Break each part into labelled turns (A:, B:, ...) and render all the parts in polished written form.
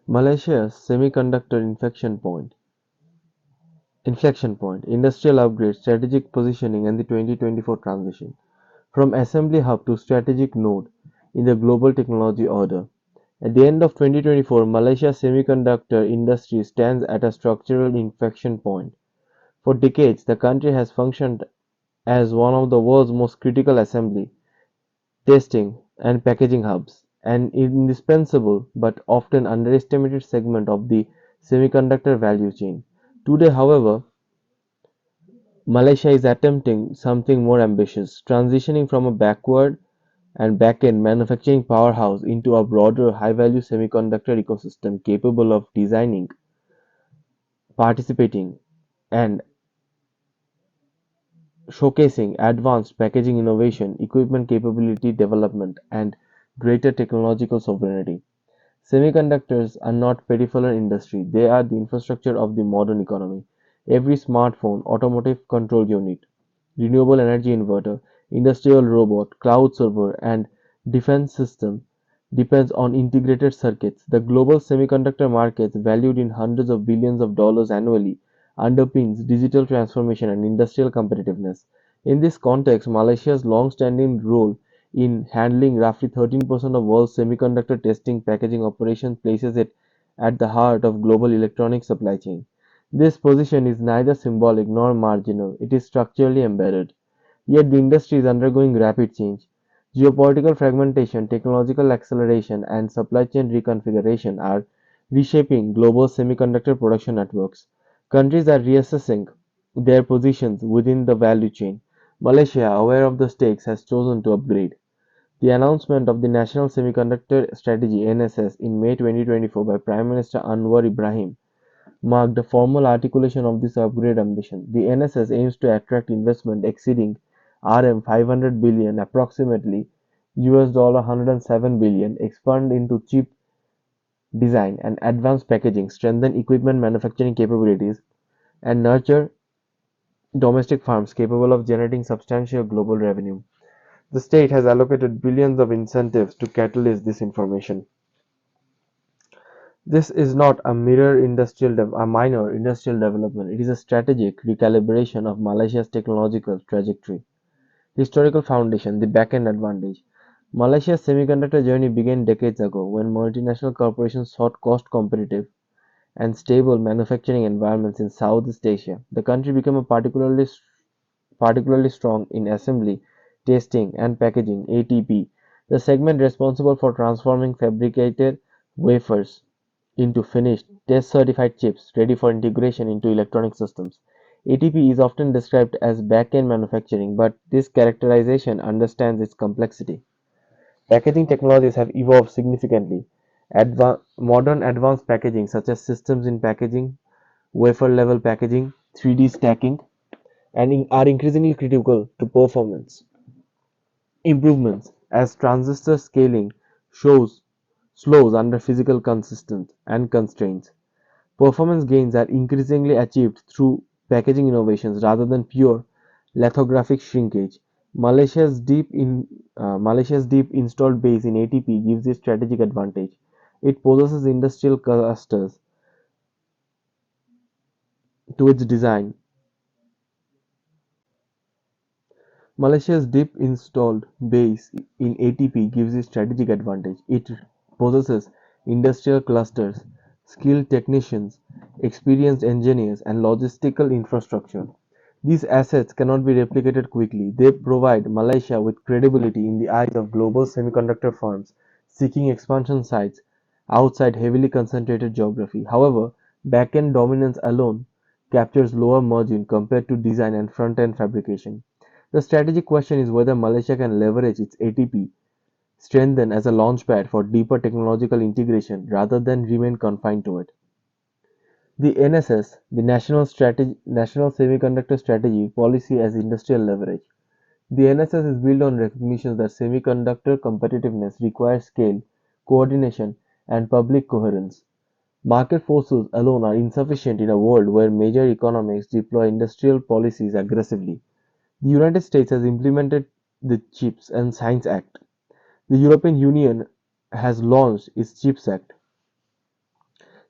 A: Malaysia's semiconductor inflection point, industrial upgrade, strategic positioning, and the 2024 transition from assembly hub to strategic node in the global technology order. At the end of 2024, Malaysia's semiconductor industry stands at a structural inflection point. For decades, the country has functioned as one of the world's most critical assembly, testing, and packaging hubs, an indispensable but often underestimated segment of the semiconductor value chain. Today, however, Malaysia is attempting something more ambitious, transitioning from a backward and back-end manufacturing powerhouse into a broader high-value semiconductor ecosystem capable of designing, participating, and showcasing advanced packaging innovation, equipment capability development, and greater technological sovereignty. Semiconductors are not peripheral industry, they are the infrastructure of the modern economy. Every smartphone, automotive control unit, renewable energy inverter, industrial robot, cloud server, and defense system depends on integrated circuits. The global semiconductor markets, valued in hundreds of billions of dollars annually, underpins digital transformation and industrial competitiveness. In this context, Malaysia's long-standing role in handling roughly 13% of world's semiconductor testing packaging operations places it at the heart of global electronic supply chain. This position is neither symbolic nor marginal, it is structurally embedded. Yet the industry is undergoing rapid change. Geopolitical fragmentation, technological acceleration, and supply chain reconfiguration are reshaping global semiconductor production networks. Countries are reassessing their positions within the value chain. Malaysia, aware of the stakes, has chosen to upgrade. The announcement of the National Semiconductor Strategy (NSS) in May 2024 by Prime Minister Anwar Ibrahim marked a formal articulation of this upgrade ambition. The NSS aims to attract investment exceeding RM 500 billion, approximately $107 billion, expand into chip design and advanced packaging, strengthen equipment manufacturing capabilities, and nurture domestic firms capable of generating substantial global revenue. The state has allocated billions of incentives to catalyze this information. This is not a minor industrial development, it is a strategic recalibration of Malaysia's technological trajectory. Historical foundation, the back-end advantage. Malaysia's semiconductor journey began decades ago when multinational corporations sought cost-competitive and stable manufacturing environments in Southeast Asia. The country became particularly strong in assembly, testing, and packaging (ATP), the segment responsible for transforming fabricated wafers into finished, test-certified chips ready for integration into electronic systems. ATP is often described as back-end manufacturing, but this characterization understands its complexity. Packaging technologies have evolved significantly. Modern advanced packaging, such as systems in packaging, wafer-level packaging, 3D stacking, are increasingly critical to performance improvements as transistor scaling shows slows under physical consistent and constraints. Performance gains are increasingly achieved through packaging innovations rather than pure lithographic shrinkage. Malaysia's deep installed base in ATP gives it strategic advantage. It possesses industrial clusters to its design. Malaysia's deep installed base in ATP gives it strategic advantage. It possesses industrial clusters, skilled technicians, experienced engineers, and logistical infrastructure. These assets cannot be replicated quickly. They provide Malaysia with credibility in the eyes of global semiconductor firms seeking expansion sites outside heavily concentrated geography. However, back-end dominance alone captures lower margin compared to design and front-end fabrication. The strategic question is whether Malaysia can leverage its ATP strengthen as a launchpad for deeper technological integration rather than remain confined to it. The NSS, the National Semiconductor Strategy policy as industrial leverage. The NSS is built on recognition that semiconductor competitiveness requires scale, coordination, and public coherence. Market forces alone are insufficient in a world where major economies deploy industrial policies aggressively. The United States has implemented the CHIPS and Science Act. The European Union has launched its CHIPS Act.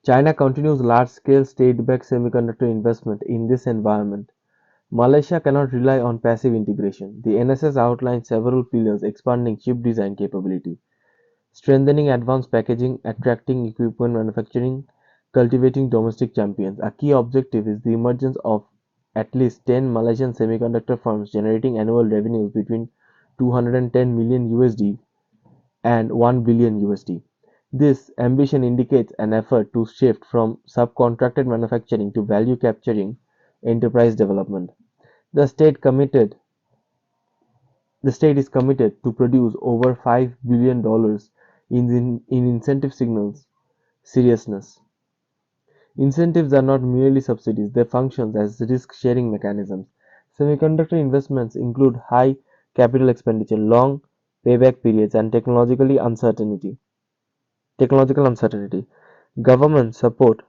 A: China continues large-scale state-backed semiconductor investment in this environment. Malaysia cannot rely on passive integration. The NSS outlined several pillars expanding chip design capability, strengthening advanced packaging, attracting equipment manufacturing, cultivating domestic champions. A key objective is the emergence of at least 10 Malaysian semiconductor firms generating annual revenues between 210 million USD and 1 billion USD. This ambition indicates an effort to shift from subcontracted manufacturing to value capturing enterprise development. The state committed the state is committed to produce over $5 billion in incentive signals seriousness. Incentives are not merely subsidies, they function as risk-sharing mechanisms. Semiconductor investments include high capital expenditure, long payback periods, and technological uncertainty. Government support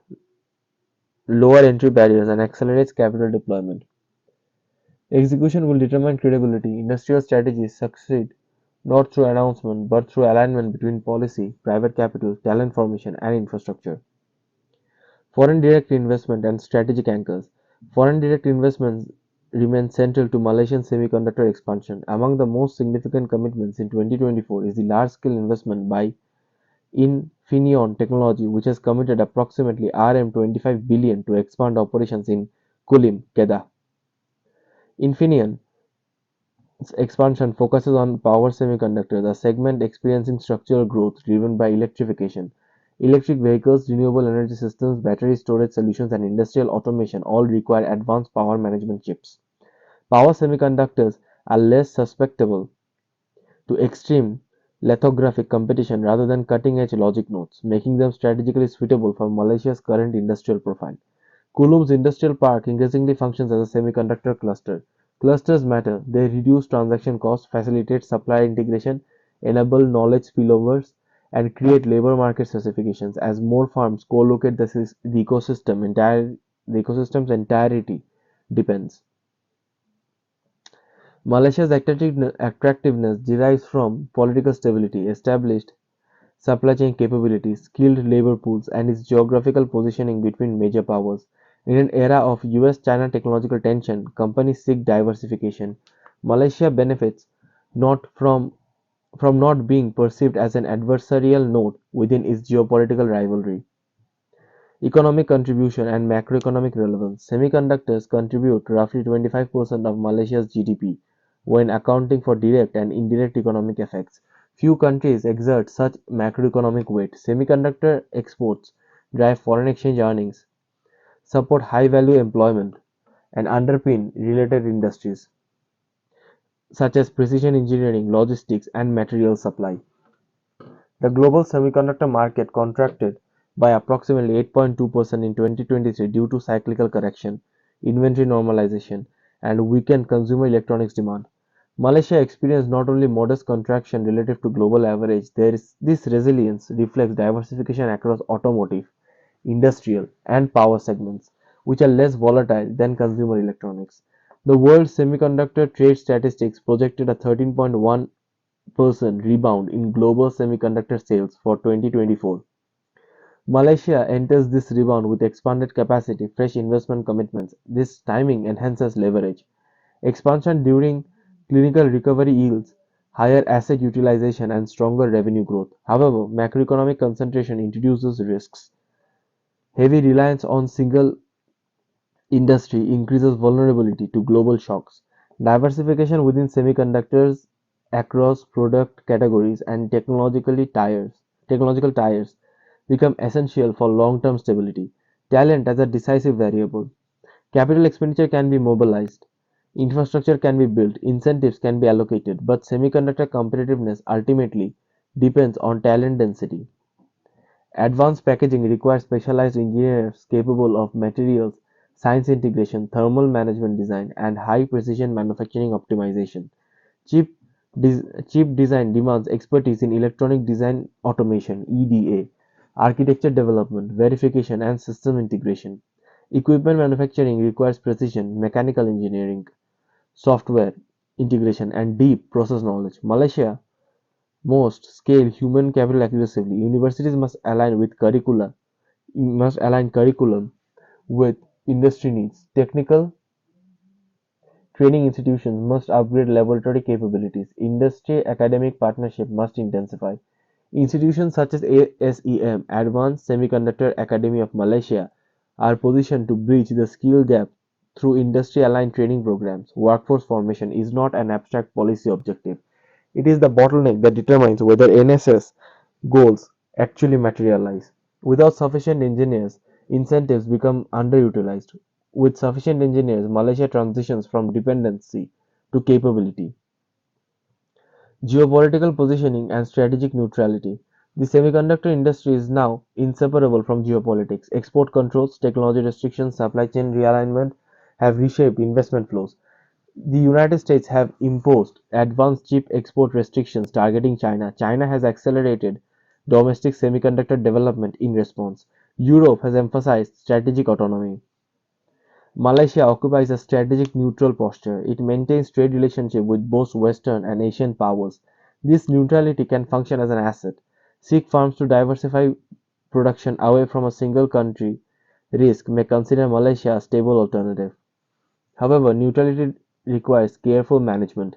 A: lower entry barriers and accelerates capital deployment. Execution will determine credibility. Industrial strategies succeed not through announcement but through alignment between policy, private capital, talent formation, and infrastructure. Foreign direct investment and strategic anchors. Foreign direct investments remain central to Malaysian semiconductor expansion. Among the most significant commitments in 2024 is the large-scale investment by Infineon Technology, which has committed approximately RM 25 billion to expand operations in Kulim, Kedah. Infineon's expansion focuses on power semiconductors, a segment experiencing structural growth driven by electrification. Electric vehicles, renewable energy systems, battery storage solutions, and industrial automation all require advanced power management chips. Power semiconductors are less susceptible to extreme lithographic competition rather than cutting-edge logic nodes, making them strategically suitable for Malaysia's current industrial profile. Kulum's industrial park increasingly functions as a semiconductor cluster. Clusters matter; they reduce transaction costs, facilitate supplier integration, enable knowledge spillovers, and create labor market specifications. As more firms co-locate, the ecosystem's entirety depends. Malaysia's attractiveness derives from political stability, established supply chain capabilities, skilled labor pools, and its geographical positioning between major powers. In an era of US-China technological tension, companies seek diversification. Malaysia benefits not from not being perceived as an adversarial node within its geopolitical rivalry. Economic contribution and macroeconomic relevance. Semiconductors contribute roughly 25% of Malaysia's GDP when accounting for direct and indirect economic effects. Few countries exert such macroeconomic weight. Semiconductor exports drive foreign exchange earnings, support high-value employment, and underpin related industries such as precision engineering, logistics, and material supply. The global semiconductor market contracted by approximately 8.2% in 2023 due to cyclical correction, inventory normalization, and weakened consumer electronics demand. Malaysia experienced not only modest contraction relative to global average, this resilience reflects diversification across automotive, industrial, and power segments, which are less volatile than consumer electronics. The World Semiconductor Trade Statistics projected a 13.1% rebound in global semiconductor sales for 2024. Malaysia enters this rebound with expanded capacity, fresh investment commitments. This timing enhances leverage. Expansion during clinical recovery yields higher asset utilization and stronger revenue growth. However, macroeconomic concentration introduces risks. Heavy reliance on single industry increases vulnerability to global shocks. Diversification within semiconductors across product categories and technological tires become essential for long-term stability. Talent as a decisive variable. Capital expenditure can be mobilized, infrastructure can be built, incentives can be allocated, but semiconductor competitiveness ultimately depends on talent density. Advanced packaging requires specialized engineers capable of materials science integration, thermal management design, and high-precision manufacturing optimization. Chip, chip design demands expertise in electronic design automation (EDA), architecture development, verification, and system integration. Equipment manufacturing requires precision, mechanical engineering, software integration, and deep process knowledge. Malaysia most scale human capital aggressively. Universities must align with curricula must align curriculum with industry needs. Technical training institutions must upgrade laboratory capabilities. Industry-academic partnership must intensify. Institutions such as ASEM, Advanced Semiconductor Academy of Malaysia, are positioned to bridge the skill gap through industry-aligned training programs. Workforce formation is not an abstract policy objective. It is the bottleneck that determines whether NSS goals actually materialize. Without sufficient engineers, incentives become underutilized. With sufficient engineers, Malaysia transitions from dependency to capability. Geopolitical positioning and strategic neutrality. The semiconductor industry is now inseparable from geopolitics. Export controls, technology restrictions, supply chain realignment have reshaped investment flows. The United States have imposed advanced chip export restrictions targeting China. China has accelerated domestic semiconductor development in response. Europe has emphasized strategic autonomy. Malaysia occupies a strategic neutral posture. It maintains trade relationships with both Western and Asian powers. This neutrality can function as an asset. Seek firms to diversify production away from a single country risk may consider Malaysia a stable alternative. However, neutrality requires careful management.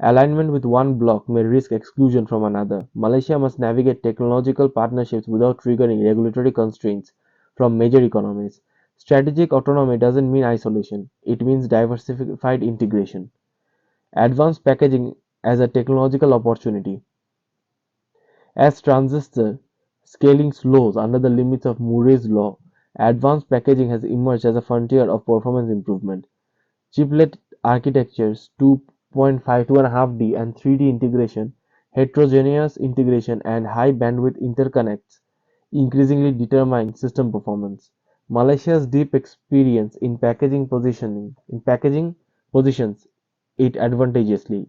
A: Alignment with one bloc may risk exclusion from another. Malaysia must navigate technological partnerships without triggering regulatory constraints from major economies. Strategic autonomy doesn't mean isolation, it means diversified integration. Advanced packaging as a technological opportunity. As transistor scaling slows under the limits of Murray's law, advanced packaging has emerged as a frontier of performance improvement. Chiplet architectures, 2.5, 2.5D and 3D integration, heterogeneous integration, and high bandwidth interconnects increasingly determine system performance. Malaysia's deep experience in packaging positions it advantageously.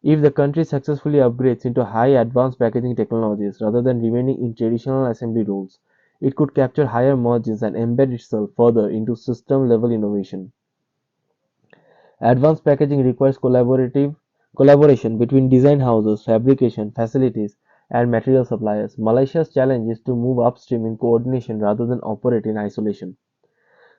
A: If the country successfully upgrades into high advanced packaging technologies rather than remaining in traditional assembly roles, it could capture higher margins and embed itself further into system level innovation. Advanced packaging requires collaborative collaboration between design houses, fabrication facilities, and material suppliers. Malaysia's challenge is to move upstream in coordination rather than operate in isolation.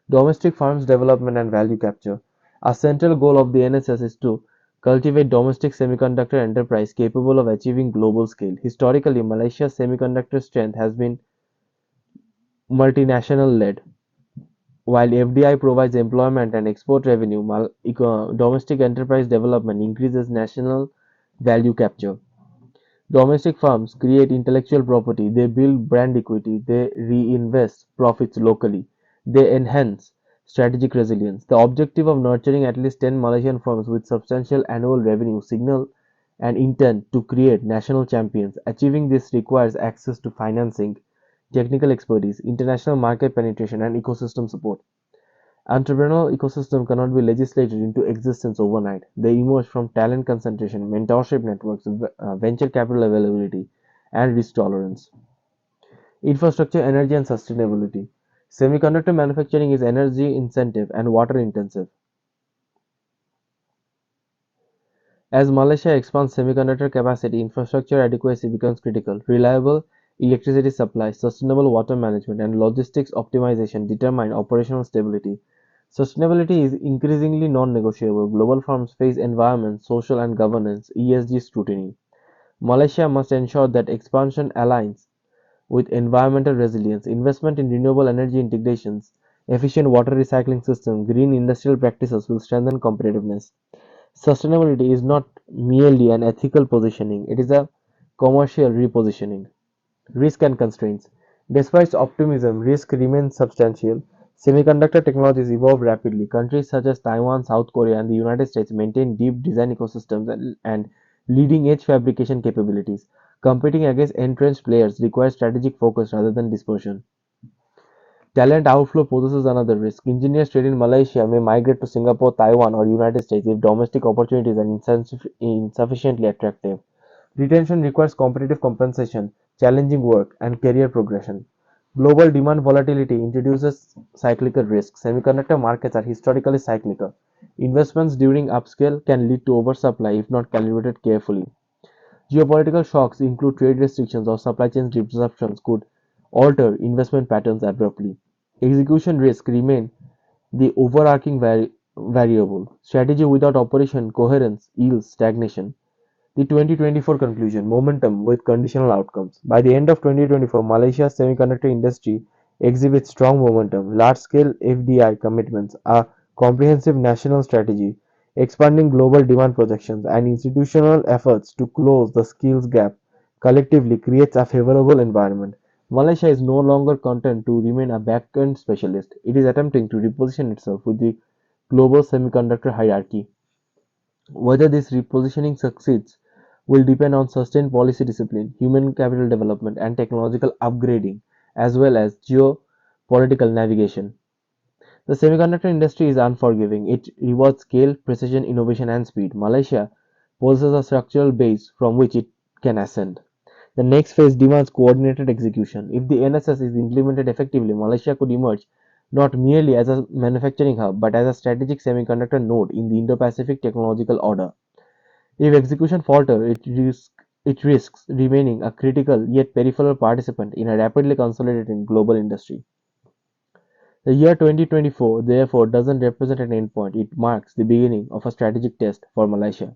A: Domestic farms development and value capture. A central goal of the NSS is to cultivate domestic semiconductor enterprise capable of achieving global scale. Historically, Malaysia's semiconductor strength has been multinational led. While FDI provides employment and export revenue, domestic enterprise development increases national value capture. Domestic firms create intellectual property, they build brand equity, they reinvest profits locally, they enhance strategic resilience. The objective of nurturing at least 10 Malaysian firms with substantial annual revenue signal an intent to create national champions. Achieving this requires access to financing, technical expertise, international market penetration, and ecosystem support. Entrepreneurial ecosystem cannot be legislated into existence overnight. They emerge from talent concentration, mentorship networks, venture capital availability, and risk tolerance. Infrastructure, energy, and sustainability. Semiconductor manufacturing is energy intensive and water intensive. As Malaysia expands semiconductor capacity, infrastructure adequacy becomes critical. Reliable electricity supply, sustainable water management, and logistics optimization determine operational stability. Sustainability is increasingly non-negotiable. Global firms face environment, social and governance (ESG) scrutiny. Malaysia must ensure that expansion aligns with environmental resilience. Investment in renewable energy integrations, efficient water recycling systems, green industrial practices will strengthen competitiveness. Sustainability is not merely an ethical positioning, it is a commercial repositioning. Risk and constraints. Despite optimism, risk remains substantial. Semiconductor technologies evolve rapidly. Countries such as Taiwan, South Korea, and the United States maintain deep design ecosystems and leading edge fabrication capabilities. Competing against entrenched players requires strategic focus rather than dispersion. Talent outflow poses another risk. Engineers trained in Malaysia may migrate to Singapore, Taiwan, or United States if domestic opportunities are insufficiently attractive. Retention requires competitive compensation, challenging work, and career progression. Global demand volatility introduces cyclical risks. Semiconductor markets are historically cyclical. Investments during upscale can lead to oversupply if not calibrated carefully. Geopolitical shocks include trade restrictions or supply chain disruptions could alter investment patterns abruptly. Execution risk remain the overarching variable. Strategy without operation coherence yields stagnation. The 2024 conclusion: momentum with conditional outcomes. By the end of 2024, Malaysia's semiconductor industry exhibits strong momentum, large-scale FDI commitments, a comprehensive national strategy, expanding global demand projections, and institutional efforts to close the skills gap collectively creates a favorable environment. Malaysia is no longer content to remain a back-end specialist. It is attempting to reposition itself with the global semiconductor hierarchy. Whether this repositioning succeeds will depend on sustained policy discipline, human capital development, and technological upgrading, as well as geopolitical navigation. The semiconductor industry is unforgiving. It rewards scale, precision, innovation, and speed. Malaysia possesses a structural base from which it can ascend. The next phase demands coordinated execution. If the NSS is implemented effectively, Malaysia could emerge not merely as a manufacturing hub but as a strategic semiconductor node in the Indo-Pacific technological order. If execution falters, it risks remaining a critical yet peripheral participant in a rapidly consolidating global industry. The year 2024, therefore, doesn't represent an endpoint, it marks the beginning of a strategic test for Malaysia.